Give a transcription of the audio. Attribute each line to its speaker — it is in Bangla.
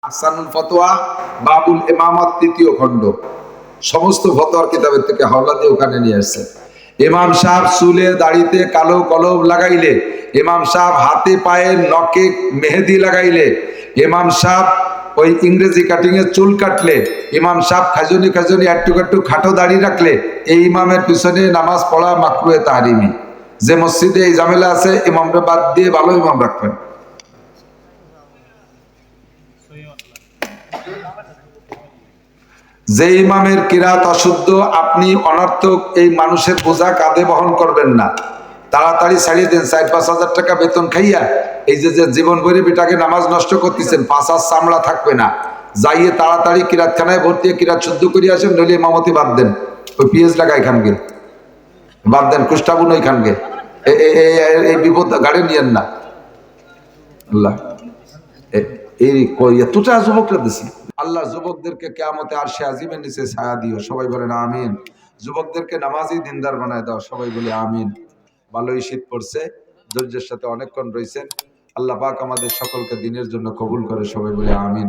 Speaker 1: আহসানুল ফতোয়া বাবুল ইমামত তৃতীয় খণ্ড সমস্ত ফতোয়ার কিতাবের থেকে হাওলা দিয়ে ওখানে নিয়ে আসছে। ইমাম সাহেব চুলে দাড়িতে কালো কলম লাগাইলে, ইমাম সাহেব হাতে পায়ে নখে মেহেদি লাগাইলে, ইমাম সাহেব ওই ইংরেজি কাটিং এ চুল কাটলে, ইমাম সাহেব খাজনি খাজনি একটু একটু খাটো দাড়ি রাখলে এই ইমামের পিছনে নামাজ পড়া মাকরুহে তাহরিমি। যে মসজিদে এই ঝামেলা আছে ইমামরা বাদ দিয়ে ভালো ইমাম রাখবেন। যে ইমামের কিরাত অশুদ্ধ, আপনি অনর্থক এই মানুষের বোঝা কাঁধে বহন করবেন না, তাড়াতাড়ি ছাড়িয়ে দেন। 4-5 হাজার টাকা বেতন খাইয়া এই যে জীবন ভরে বেটাকে নামাজ নষ্ট করতেছেন, 5 হাত চামড়া থাকবে না। যাইয়ে তাড়াতাড়ি কিরাতখানায় ভর্তি কিরাত শুদ্ধ করে আসেন, নইলে ইমামতি বাদ দেন। ওই পিএস লাগা এখানকে বাদ দেন, কুষ্টাবুন ওইখানকে এই বিপদ গাড়ি নিয়েন না। আল্লাহ এই এতটা যুবকরা দিছি। আল্লাহ যুবকদেরকে কিয়ামতে আরশে আজিমের নিচে ছায়া দিও, সবাই বলেন আমিন। যুবকদেরকে নামাজি দিনদার বানায় দাও, সবাই বলে আমিন। ভালোই শীত পড়ছে, ধৈর্যের সাথে অনেকক্ষণ রয়েছেন। আল্লাহ পাক আমাদের সকলকে দিনের জন্য কবুল করে, সবাই বলে আমিন।